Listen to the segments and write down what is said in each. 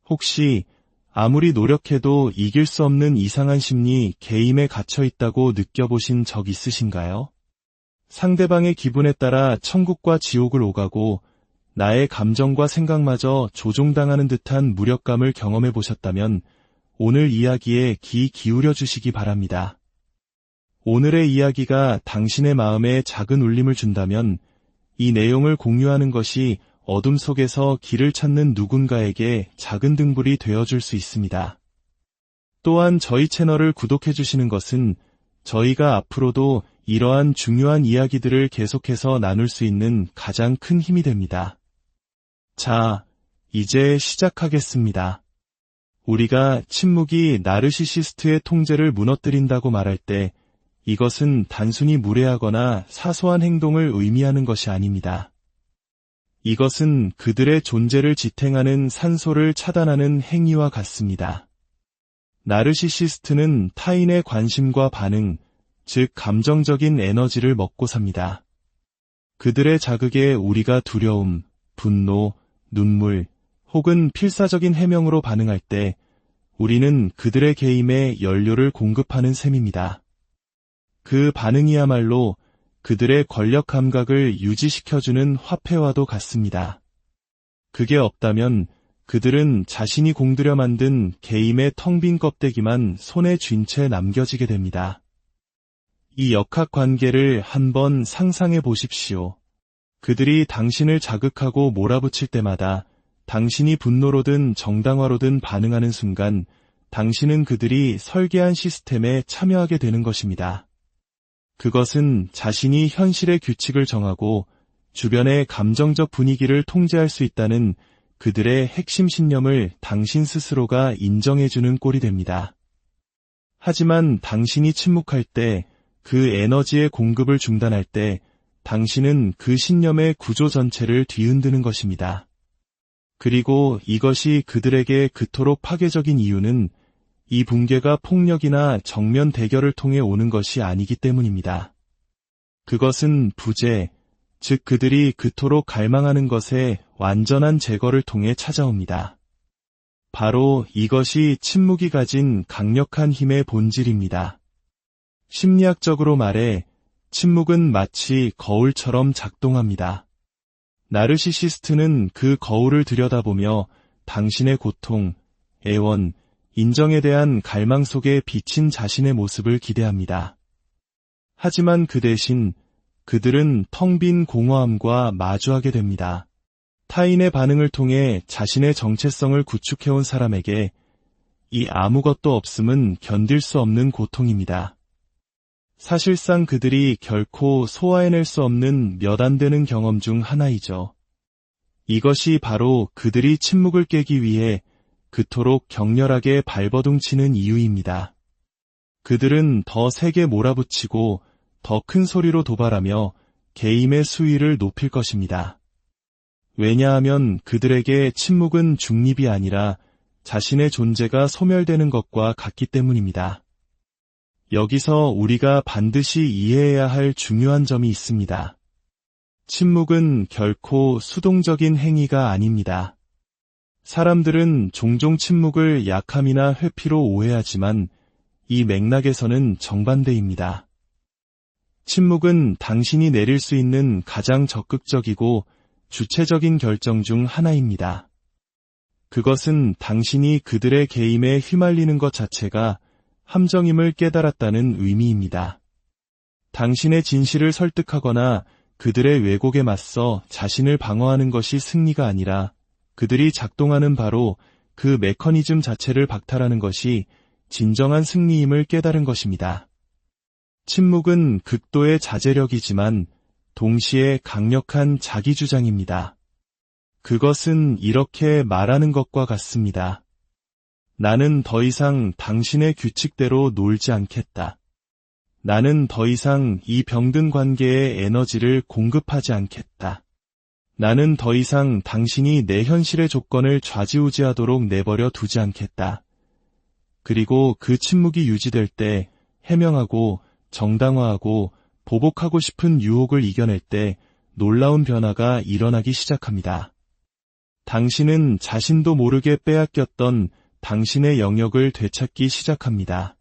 혹시 아무리 노력해도 이길 수 없는 이상한 심리 게임에 갇혀 있다고 느껴보신 적 있으신가요? 상대방의 기분에 따라 천국과 지옥을 오가고 나의 감정과 생각마저 조종당하는 듯한 무력감을 경험해 보셨다면 오늘 이야기에 귀 기울여 주시기 바랍니다. 오늘의 이야기가 당신의 마음에 작은 울림을 준다면 이 내용을 공유하는 것이 어둠 속에서 길을 찾는 누군가에게 작은 등불이 되어줄 수 있습니다. 또한 저희 채널을 구독해 주시는 것은 저희가 앞으로도 이러한 중요한 이야기들을 계속해서 나눌 수 있는 가장 큰 힘이 됩니다. 자, 이제 시작하겠습니다. 우리가 침묵이 나르시시스트의 통제를 무너뜨린다고 말할 때 이것은 단순히 무례하거나 사소한 행동을 의미하는 것이 아닙니다. 이것은 그들의 존재를 지탱하는 산소를 차단하는 행위와 같습니다. 나르시시스트는 타인의 관심과 반응, 즉 감정적인 에너지를 먹고 삽니다. 그들의 자극에 우리가 두려움, 분노, 눈물, 혹은 필사적인 해명으로 반응할 때 우리는 그들의 개임에 연료를 공급하는 셈입니다. 그 반응이야말로 그들의 권력 감각을 유지시켜주는 화폐와도 같습니다. 그게 없다면 그들은 자신이 공들여 만든 게임의 텅 빈 껍데기만 손에 쥔 채 남겨지게 됩니다. 이 역학관계를 한번 상상해 보십시오. 그들이 당신을 자극하고 몰아붙일 때마다 당신이 분노로든 정당화로든 반응하는 순간 당신은 그들이 설계한 시스템에 참여하게 되는 것입니다. 그것은 자신이 현실의 규칙을 정하고 주변의 감정적 분위기를 통제할 수 있다는 그들의 핵심 신념을 당신 스스로가 인정해주는 꼴이 됩니다. 하지만 당신이 침묵할 때, 그 에너지의 공급을 중단할 때 당신은 그 신념의 구조 전체를 뒤흔드는 것입니다. 그리고 이것이 그들에게 그토록 파괴적인 이유는 이 붕괴가 폭력이나 정면 대결을 통해 오는 것이 아니기 때문입니다. 그것은 부재, 즉 그들이 그토록 갈망하는 것의 완전한 제거를 통해 찾아옵니다. 바로 이것이 침묵이 가진 강력한 힘의 본질입니다. 심리학적으로 말해 침묵은 마치 거울처럼 작동합니다. 나르시시스트는 그 거울을 들여다보며 당신의 고통, 애원, 인정에 대한 갈망 속에 비친 자신의 모습을 기대합니다. 하지만 그 대신 그들은 텅 빈 공허함과 마주하게 됩니다. 타인의 반응을 통해 자신의 정체성을 구축해온 사람에게 이 아무것도 없음은 견딜 수 없는 고통입니다. 사실상 그들이 결코 소화해낼 수 없는 몇 안 되는 경험 중 하나이죠. 이것이 바로 그들이 침묵을 깨기 위해 그토록 격렬하게 발버둥치는 이유입니다. 그들은 더 세게 몰아붙이고 더 큰 소리로 도발하며 게임의 수위를 높일 것입니다. 왜냐하면 그들에게 침묵은 중립이 아니라 자신의 존재가 소멸되는 것과 같기 때문입니다. 여기서 우리가 반드시 이해해야 할 중요한 점이 있습니다. 침묵은 결코 수동적인 행위가 아닙니다. 사람들은 종종 침묵을 약함이나 회피로 오해하지만 이 맥락에서는 정반대입니다. 침묵은 당신이 내릴 수 있는 가장 적극적이고 주체적인 결정 중 하나입니다. 그것은 당신이 그들의 개임에 휘말리는 것 자체가 함정임을 깨달았다는 의미입니다. 당신의 진실을 설득하거나 그들의 왜곡에 맞서 자신을 방어하는 것이 승리가 아니라 그들이 작동하는 바로 그 메커니즘 자체를 박탈하는 것이 진정한 승리임을 깨달은 것입니다. 침묵은 극도의 자제력이지만 동시에 강력한 자기주장입니다. 그것은 이렇게 말하는 것과 같습니다. 나는 더 이상 당신의 규칙대로 놀지 않겠다. 나는 더 이상 이 병든 관계에 에너지를 공급하지 않겠다. 나는 더 이상 당신이 내 현실의 조건을 좌지우지하도록 내버려 두지 않겠다. 그리고 그 침묵이 유지될 때 해명하고 정당화하고 보복하고 싶은 유혹을 이겨낼 때 놀라운 변화가 일어나기 시작합니다. 당신은 자신도 모르게 빼앗겼던 당신의 영역을 되찾기 시작합니다.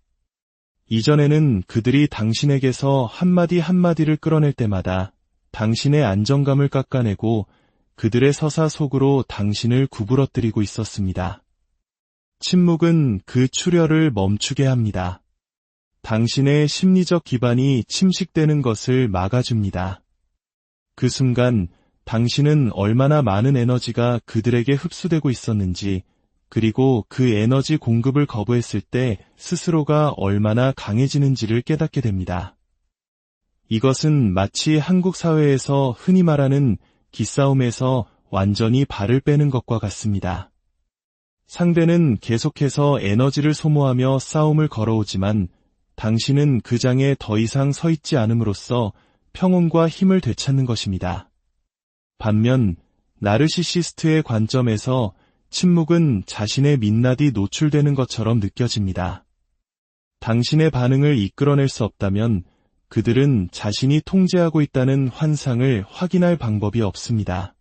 이전에는 그들이 당신에게서 한마디 한마디를 끌어낼 때마다 당신의 안정감을 깎아내고 그들의 서사 속으로 당신을 구부러뜨리고 있었습니다. 침묵은 그 출혈을 멈추게 합니다. 당신의 심리적 기반이 침식되는 것을 막아줍니다. 그 순간 당신은 얼마나 많은 에너지가 그들에게 흡수되고 있었는지, 그리고 그 에너지 공급을 거부했을 때 스스로가 얼마나 강해지는지를 깨닫게 됩니다. 이것은 마치 한국 사회에서 흔히 말하는 기싸움에서 완전히 발을 빼는 것과 같습니다. 상대는 계속해서 에너지를 소모하며 싸움을 걸어오지만 당신은 그 장에 더 이상 서 있지 않음으로써 평온과 힘을 되찾는 것입니다. 반면 나르시시스트의 관점에서 침묵은 자신의 민낯이 노출되는 것처럼 느껴집니다. 당신의 반응을 이끌어낼 수 없다면 그들은 자신이 통제하고 있다는 환상을 확인할 방법이 없습니다.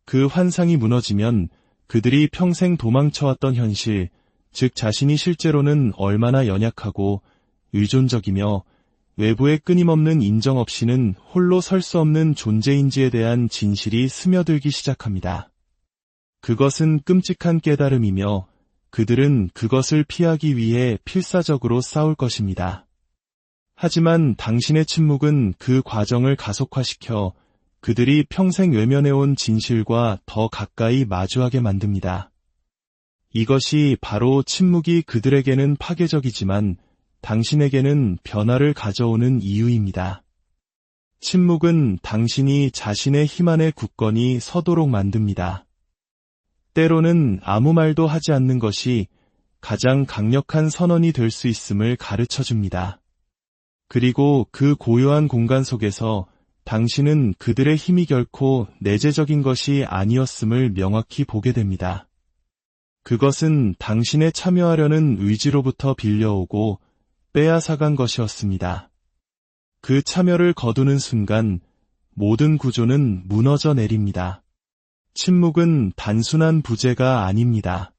그 환상이 무너지면 그들이 평생 도망쳐왔던 현실, 즉 자신이 실제로는 얼마나 연약하고 의존적이며 외부의 끊임없는 인정 없이는 홀로 설 수 없는 존재인지에 대한 진실이 스며들기 시작합니다. 그것은 끔찍한 깨달음이며 그들은 그것을 피하기 위해 필사적으로 싸울 것입니다. 하지만 당신의 침묵은 그 과정을 가속화시켜 그들이 평생 외면해온 진실과 더 가까이 마주하게 만듭니다. 이것이 바로 침묵이 그들에게는 파괴적이지만 당신에게는 변화를 가져오는 이유입니다. 침묵은 당신이 자신의 힘 안에 굳건히 서도록 만듭니다. 때로는 아무 말도 하지 않는 것이 가장 강력한 선언이 될 수 있음을 가르쳐줍니다. 그리고 그 고요한 공간 속에서 당신은 그들의 힘이 결코 내재적인 것이 아니었음을 명확히 보게 됩니다. 그것은 당신의 참여하려는 의지로부터 빌려오고 빼앗아간 것이었습니다. 그 참여를 거두는 순간 모든 구조는 무너져 내립니다. 침묵은 단순한 부재가 아닙니다.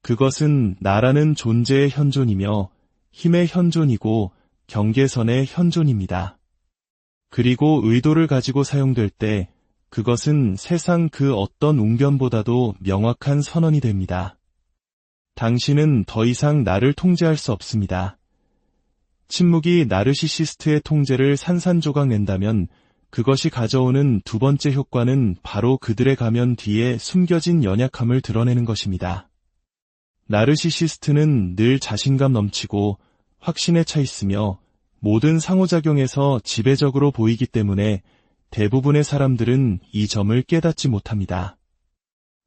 그것은 나라는 존재의 현존이며 힘의 현존이고 경계선의 현존입니다. 그리고 의도를 가지고 사용될 때 그것은 세상 그 어떤 웅변보다도 명확한 선언이 됩니다. 당신은 더 이상 나를 통제할 수 없습니다. 침묵이 나르시시스트의 통제를 산산조각 낸다면 그것이 가져오는 두 번째 효과는 바로 그들의 가면 뒤에 숨겨진 연약함을 드러내는 것입니다. 나르시시스트는 늘 자신감 넘치고 확신에 차 있으며 모든 상호작용에서 지배적으로 보이기 때문에 대부분의 사람들은 이 점을 깨닫지 못합니다.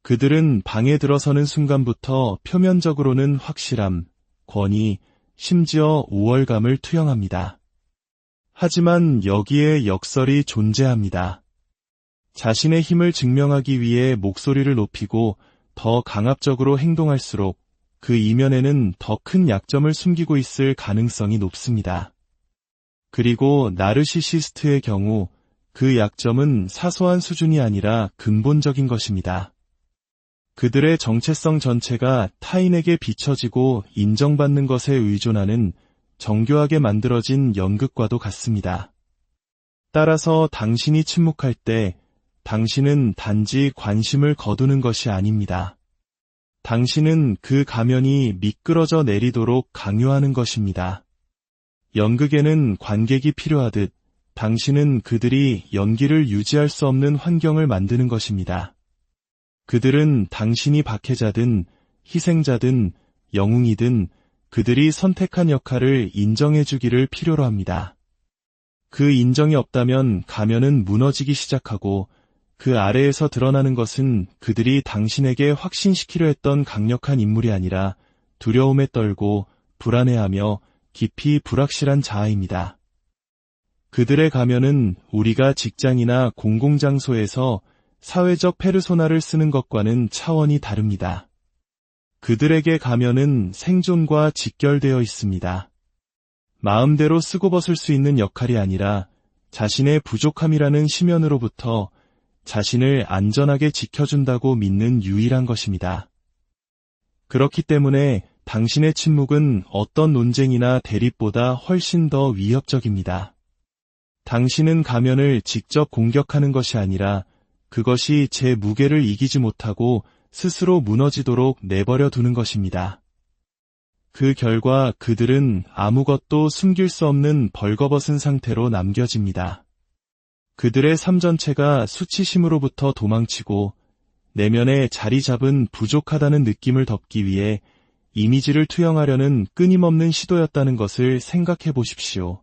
그들은 방에 들어서는 순간부터 표면적으로는 확실함, 권위, 심지어 우월감을 투영합니다. 하지만 여기에 역설이 존재합니다. 자신의 힘을 증명하기 위해 목소리를 높이고 더 강압적으로 행동할수록 그 이면에는 더 큰 약점을 숨기고 있을 가능성이 높습니다. 그리고 나르시시스트의 경우 그 약점은 사소한 수준이 아니라 근본적인 것입니다. 그들의 정체성 전체가 타인에게 비춰지고 인정받는 것에 의존하는 정교하게 만들어진 연극과도 같습니다. 따라서 당신이 침묵할 때 당신은 단지 관심을 거두는 것이 아닙니다. 당신은 그 가면이 미끄러져 내리도록 강요하는 것입니다. 연극에는 관객이 필요하듯 당신은 그들이 연기를 유지할 수 없는 환경을 만드는 것입니다. 그들은 당신이 박해자든 희생자든 영웅이든 그들이 선택한 역할을 인정해주기를 필요로 합니다. 그 인정이 없다면 가면은 무너지기 시작하고 그 아래에서 드러나는 것은 그들이 당신에게 확신시키려 했던 강력한 인물이 아니라 두려움에 떨고 불안해하며 깊이 불확실한 자아입니다. 그들의 가면은 우리가 직장이나 공공장소에서 사회적 페르소나를 쓰는 것과는 차원이 다릅니다. 그들에게 가면은 생존과 직결되어 있습니다. 마음대로 쓰고 벗을 수 있는 역할이 아니라 자신의 부족함이라는 심연으로부터 자신을 안전하게 지켜준다고 믿는 유일한 것입니다. 그렇기 때문에 당신의 침묵은 어떤 논쟁이나 대립보다 훨씬 더 위협적입니다. 당신은 가면을 직접 공격하는 것이 아니라 그것이 제 무게를 이기지 못하고 스스로 무너지도록 내버려 두는 것입니다. 그 결과 그들은 아무것도 숨길 수 없는 벌거벗은 상태로 남겨집니다. 그들의 삶 전체가 수치심으로부터 도망치고 내면에 자리 잡은 부족하다는 느낌을 덮기 위해 이미지를 투영하려는 끊임없는 시도였다는 것을 생각해 보십시오.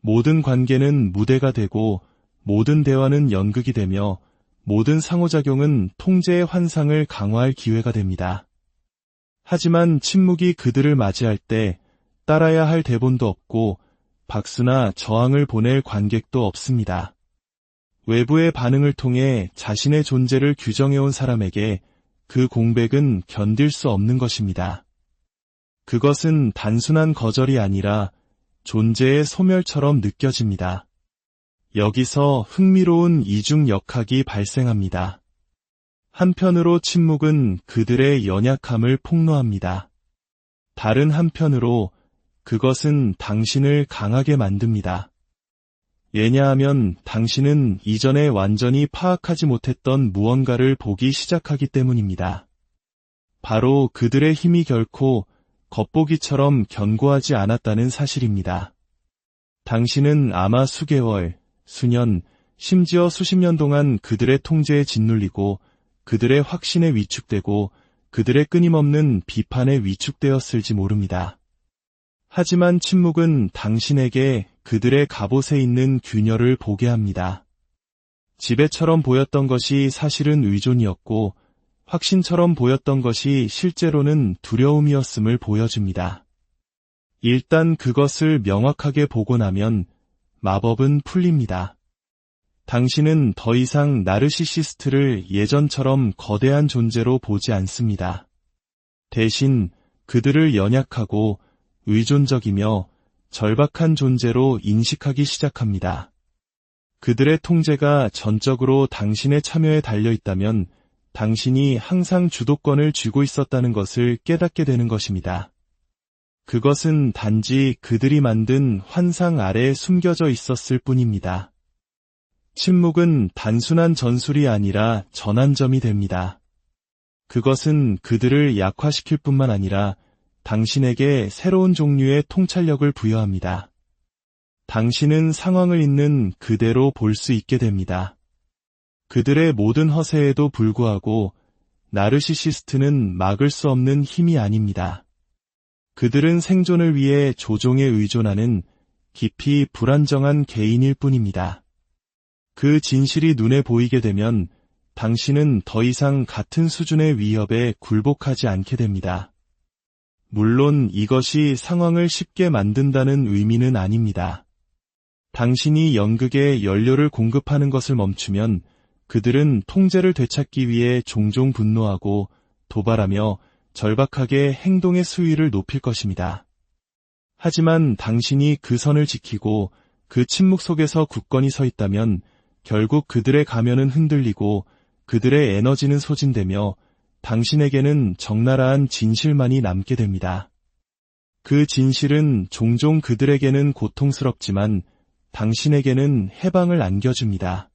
모든 관계는 무대가 되고 모든 대화는 연극이 되며 모든 상호작용은 통제의 환상을 강화할 기회가 됩니다. 하지만 침묵이 그들을 맞이할 때 따라야 할 대본도 없고 박수나 저항을 보낼 관객도 없습니다. 외부의 반응을 통해 자신의 존재를 규정해온 사람에게 그 공백은 견딜 수 없는 것입니다. 그것은 단순한 거절이 아니라 존재의 소멸처럼 느껴집니다. 여기서 흥미로운 이중역학이 발생합니다. 한편으로 침묵은 그들의 연약함을 폭로합니다. 다른 한편으로 그것은 당신을 강하게 만듭니다. 왜냐하면 당신은 이전에 완전히 파악하지 못했던 무언가를 보기 시작하기 때문입니다. 바로 그들의 힘이 결코 겉보기처럼 견고하지 않았다는 사실입니다. 당신은 아마 수개월, 수년, 심지어 수십 년 동안 그들의 통제에 짓눌리고 그들의 확신에 위축되고 그들의 끊임없는 비판에 위축되었을지 모릅니다. 하지만 침묵은 당신에게 그들의 갑옷에 있는 균열을 보게 합니다. 지배처럼 보였던 것이 사실은 의존이었고 확신처럼 보였던 것이 실제로는 두려움이었음을 보여줍니다. 일단 그것을 명확하게 보고 나면 마법은 풀립니다. 당신은 더 이상 나르시시스트를 예전처럼 거대한 존재로 보지 않습니다. 대신 그들을 연약하고 의존적이며 절박한 존재로 인식하기 시작합니다. 그들의 통제가 전적으로 당신의 참여에 달려 있다면 당신이 항상 주도권을 쥐고 있었다는 것을 깨닫게 되는 것입니다. 그것은 단지 그들이 만든 환상 아래에 숨겨져 있었을 뿐입니다. 침묵은 단순한 전술이 아니라 전환점이 됩니다. 그것은 그들을 약화시킬 뿐만 아니라 당신에게 새로운 종류의 통찰력을 부여합니다. 당신은 상황을 있는 그대로 볼 수 있게 됩니다. 그들의 모든 허세에도 불구하고 나르시시스트는 막을 수 없는 힘이 아닙니다. 그들은 생존을 위해 조종에 의존하는 깊이 불안정한 개인일 뿐입니다. 그 진실이 눈에 보이게 되면 당신은 더 이상 같은 수준의 위협에 굴복하지 않게 됩니다. 물론 이것이 상황을 쉽게 만든다는 의미는 아닙니다. 당신이 연극에 연료를 공급하는 것을 멈추면 그들은 통제를 되찾기 위해 종종 분노하고 도발하며 절박하게 행동의 수위를 높일 것입니다. 하지만 당신이 그 선을 지키고 그 침묵 속에서 굳건히 서 있다면 결국 그들의 가면은 흔들리고 그들의 에너지는 소진되며 당신에게는 적나라한 진실만이 남게 됩니다. 그 진실은 종종 그들에게는 고통스럽지만 당신에게는 해방을 안겨줍니다.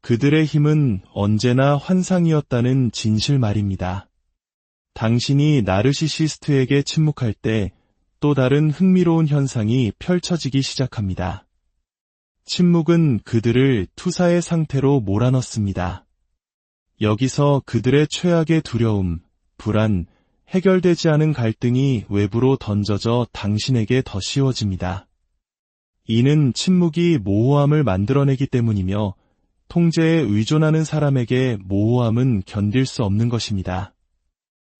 그들의 힘은 언제나 환상이었다는 진실 말입니다. 당신이 나르시시스트에게 침묵할 때 또 다른 흥미로운 현상이 펼쳐지기 시작합니다. 침묵은 그들을 투사의 상태로 몰아넣습니다. 여기서 그들의 최악의 두려움, 불안, 해결되지 않은 갈등이 외부로 던져져 당신에게 더 씌워집니다. 이는 침묵이 모호함을 만들어내기 때문이며 통제에 의존하는 사람에게 모호함은 견딜 수 없는 것입니다.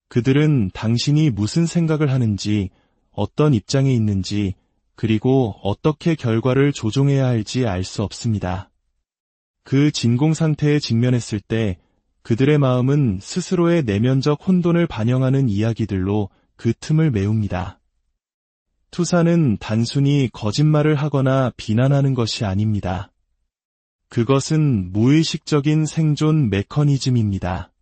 그들은 당신이 무슨 생각을 하는지, 어떤 입장에 있는지, 그리고 어떻게 결과를 조종해야 할지 알 수 없습니다. 그 진공 상태에 직면했을 때 그들의 마음은 스스로의 내면적 혼돈을 반영하는 이야기들로 그 틈을 메웁니다. 투사는 단순히 거짓말을 하거나 비난하는 것이 아닙니다. 그것은 무의식적인 생존 메커니즘입니다.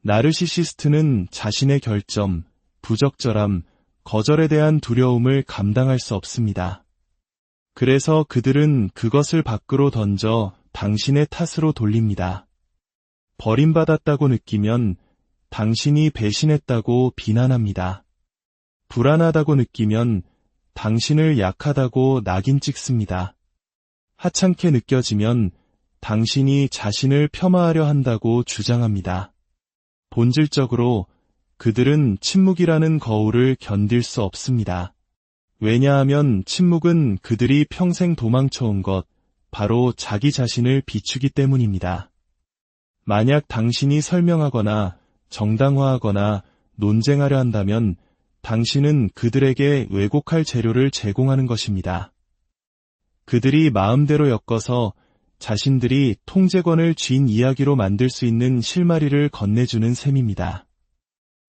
나르시시스트는 자신의 결점, 부적절함, 거절에 대한 두려움을 감당할 수 없습니다. 그래서 그들은 그것을 밖으로 던져 당신의 탓으로 돌립니다. 버림받았다고 느끼면 당신이 배신했다고 비난합니다. 불안하다고 느끼면 당신을 약하다고 낙인 찍습니다. 하찮게 느껴지면 당신이 자신을 폄하하려 한다고 주장합니다. 본질적으로 그들은 침묵이라는 거울을 견딜 수 없습니다. 왜냐하면 침묵은 그들이 평생 도망쳐온 것, 바로 자기 자신을 비추기 때문입니다. 만약 당신이 설명하거나 정당화하거나 논쟁하려 한다면 당신은 그들에게 왜곡할 재료를 제공하는 것입니다. 그들이 마음대로 엮어서 자신들이 통제권을 쥔 이야기로 만들 수 있는 실마리를 건네주는 셈입니다.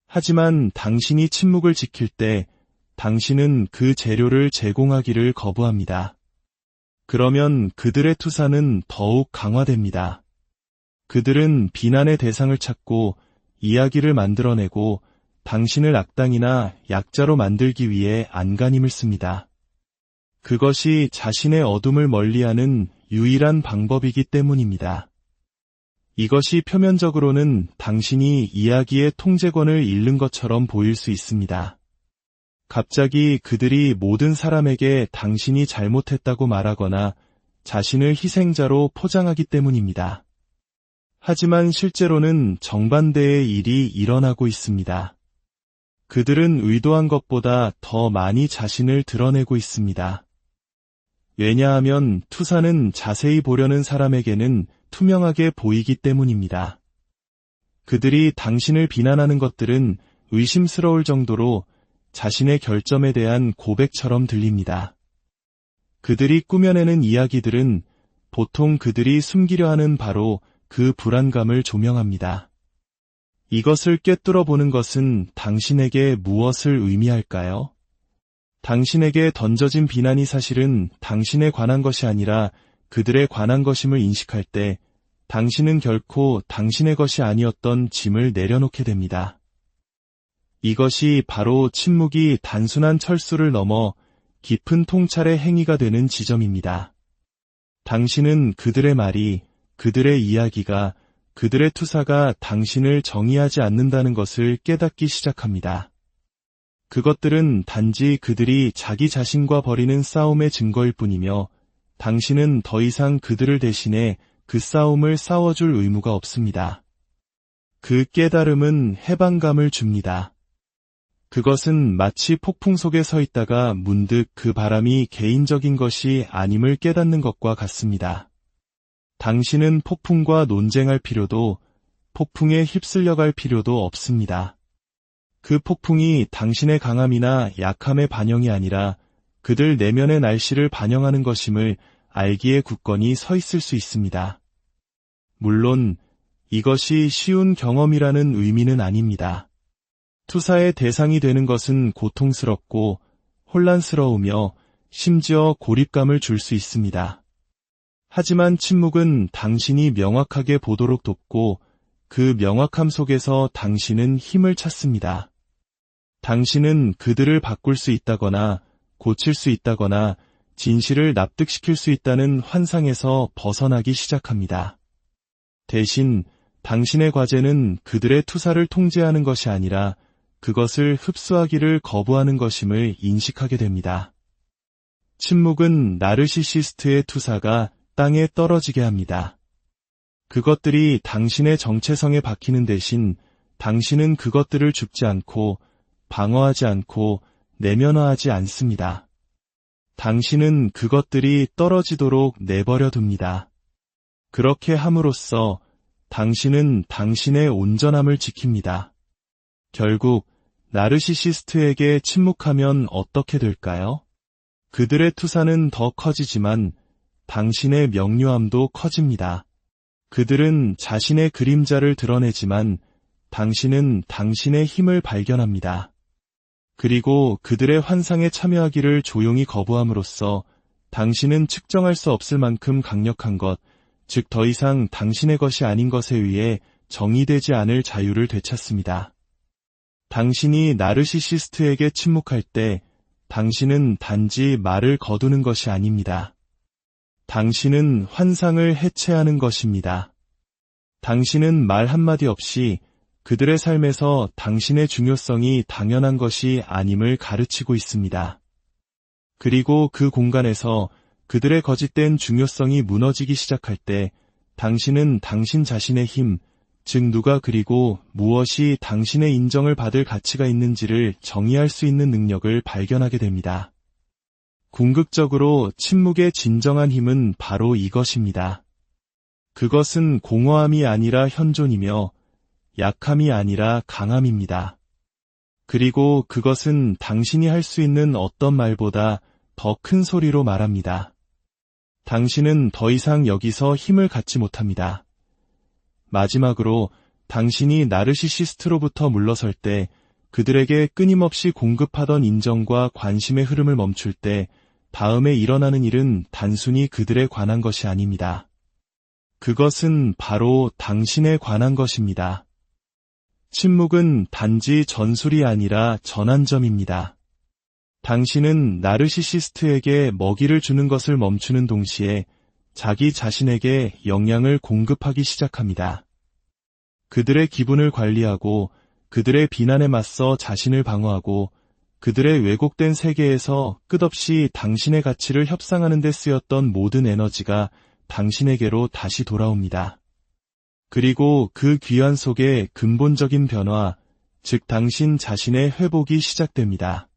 하지만 당신이 침묵을 지킬 때 당신은 그 재료를 제공하기를 거부합니다. 그러면 그들의 투사는 더욱 강화됩니다. 그들은 비난의 대상을 찾고 이야기를 만들어내고 당신을 악당이나 약자로 만들기 위해 안간힘을 씁니다. 그것이 자신의 어둠을 멀리하는 유일한 방법이기 때문입니다. 이것이 표면적으로는 당신이 이야기의 통제권을 잃는 것처럼 보일 수 있습니다. 갑자기 그들이 모든 사람에게 당신이 잘못했다고 말하거나 자신을 희생자로 포장하기 때문입니다. 하지만 실제로는 정반대의 일이 일어나고 있습니다. 그들은 의도한 것보다 더 많이 자신을 드러내고 있습니다. 왜냐하면 투사는 자세히 보려는 사람에게는 투명하게 보이기 때문입니다. 그들이 당신을 비난하는 것들은 의심스러울 정도로 자신의 결점에 대한 고백처럼 들립니다. 그들이 꾸며내는 이야기들은 보통 그들이 숨기려 하는 바로 그 불안감을 조명합니다. 이것을 꿰뚫어 보는 것은 당신에게 무엇을 의미할까요? 당신에게 던져진 비난이 사실은 당신에 관한 것이 아니라 그들에 관한 것임을 인식할 때 당신은 결코 당신의 것이 아니었던 짐을 내려놓게 됩니다. 이것이 바로 침묵이 단순한 철수를 넘어 깊은 통찰의 행위가 되는 지점입니다. 당신은 그들의 말이, 그들의 이야기가, 그들의 투사가 당신을 정의하지 않는다는 것을 깨닫기 시작합니다. 그것들은 단지 그들이 자기 자신과 벌이는 싸움의 증거일 뿐이며 당신은 더 이상 그들을 대신해 그 싸움을 싸워줄 의무가 없습니다. 그 깨달음은 해방감을 줍니다. 그것은 마치 폭풍 속에 서 있다가 문득 그 바람이 개인적인 것이 아님을 깨닫는 것과 같습니다. 당신은 폭풍과 논쟁할 필요도, 폭풍에 휩쓸려 갈 필요도 없습니다. 그 폭풍이 당신의 강함이나 약함의 반영이 아니라 그들 내면의 날씨를 반영하는 것임을 알기에 굳건히 서 있을 수 있습니다. 물론 이것이 쉬운 경험이라는 의미는 아닙니다. 투사의 대상이 되는 것은 고통스럽고 혼란스러우며 심지어 고립감을 줄 수 있습니다. 하지만 침묵은 당신이 명확하게 보도록 돕고 그 명확함 속에서 당신은 힘을 찾습니다. 당신은 그들을 바꿀 수 있다거나 고칠 수 있다거나 진실을 납득시킬 수 있다는 환상에서 벗어나기 시작합니다. 대신 당신의 과제는 그들의 투사를 통제하는 것이 아니라 그것을 흡수하기를 거부하는 것임을 인식하게 됩니다. 침묵은 나르시시스트의 투사가 땅에 떨어지게 합니다. 그것들이 당신의 정체성에 박히는 대신 당신은 그것들을 줍지 않고 방어하지 않고 내면화하지 않습니다. 당신은 그것들이 떨어지도록 내버려 둡니다. 그렇게 함으로써 당신은 당신의 온전함을 지킵니다. 결국 나르시시스트에게 침묵하면 어떻게 될까요? 그들의 투사는 더 커지지만 당신의 명료함도 커집니다. 그들은 자신의 그림자를 드러내지만 당신은 당신의 힘을 발견합니다. 그리고 그들의 환상에 참여하기를 조용히 거부함으로써 당신은 측정할 수 없을 만큼 강력한 것, 즉 더 이상 당신의 것이 아닌 것에 의해 정의되지 않을 자유를 되찾습니다. 당신이 나르시시스트에게 침묵할 때 당신은 단지 말을 거두는 것이 아닙니다. 당신은 환상을 해체하는 것입니다. 당신은 말 한마디 없이 그들의 삶에서 당신의 중요성이 당연한 것이 아님을 가르치고 있습니다. 그리고 그 공간에서 그들의 거짓된 중요성이 무너지기 시작할 때 당신은 당신 자신의 힘, 즉 누가 그리고 무엇이 당신의 인정을 받을 가치가 있는지를 정의할 수 있는 능력을 발견하게 됩니다. 궁극적으로 침묵의 진정한 힘은 바로 이것입니다. 그것은 공허함이 아니라 현존이며 약함이 아니라 강함입니다. 그리고 그것은 당신이 할 수 있는 어떤 말보다 더 큰 소리로 말합니다. 당신은 더 이상 여기서 힘을 갖지 못합니다. 마지막으로 당신이 나르시시스트로부터 물러설 때 그들에게 끊임없이 공급하던 인정과 관심의 흐름을 멈출 때 다음에 일어나는 일은 단순히 그들에 관한 것이 아닙니다. 그것은 바로 당신에 관한 것입니다. 침묵은 단지 전술이 아니라 전환점입니다. 당신은 나르시시스트에게 먹이를 주는 것을 멈추는 동시에 자기 자신에게 영향을 공급하기 시작합니다. 그들의 기분을 관리하고 그들의 비난에 맞서 자신을 방어하고 그들의 왜곡된 세계에서 끝없이 당신의 가치를 협상하는 데 쓰였던 모든 에너지가 당신에게로 다시 돌아옵니다. 그리고 그 귀환 속에 근본적인 변화, 즉 당신 자신의 회복이 시작됩니다.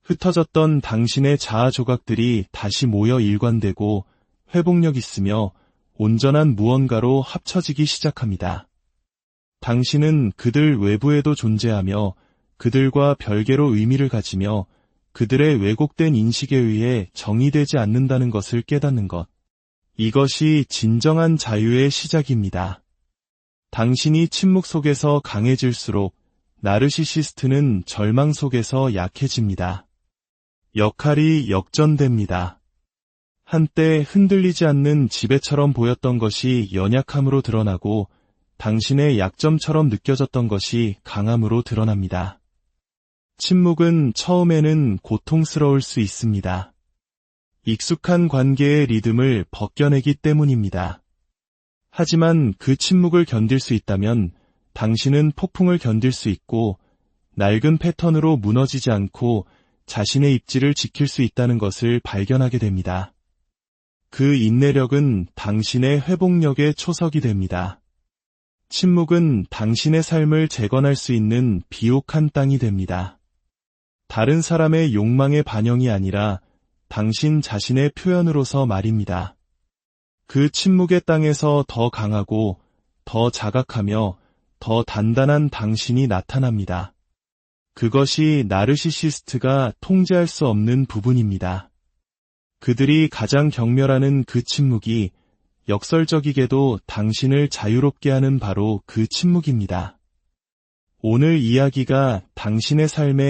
흩어졌던 당신의 자아 조각들이 다시 모여 일관되고 회복력 있으며 온전한 무언가로 합쳐지기 시작합니다. 당신은 그들 외부에도 존재하며 그들과 별개로 의미를 가지며 그들의 왜곡된 인식에 의해 정의되지 않는다는 것을 깨닫는 것. 이것이 진정한 자유의 시작입니다. 당신이 침묵 속에서 강해질수록 나르시시스트는 절망 속에서 약해집니다. 역할이 역전됩니다. 한때 흔들리지 않는 지배처럼 보였던 것이 연약함으로 드러나고 당신의 약점처럼 느껴졌던 것이 강함으로 드러납니다. 침묵은 처음에는 고통스러울 수 있습니다. 익숙한 관계의 리듬을 벗겨내기 때문입니다. 하지만 그 침묵을 견딜 수 있다면 당신은 폭풍을 견딜 수 있고 낡은 패턴으로 무너지지 않고 자신의 입지를 지킬 수 있다는 것을 발견하게 됩니다. 그 인내력은 당신의 회복력의 초석이 됩니다. 침묵은 당신의 삶을 재건할 수 있는 비옥한 땅이 됩니다. 다른 사람의 욕망의 반영이 아니라 당신 자신의 표현으로서 말입니다. 그 침묵의 땅에서 더 강하고 더 자각하며 더 단단한 당신이 나타납니다. 그것이 나르시시스트가 통제할 수 없는 부분입니다. 그들이 가장 경멸하는 그 침묵이 역설적이게도 당신을 자유롭게 하는 바로 그 침묵입니다. 오늘 이야기가 당신의 삶에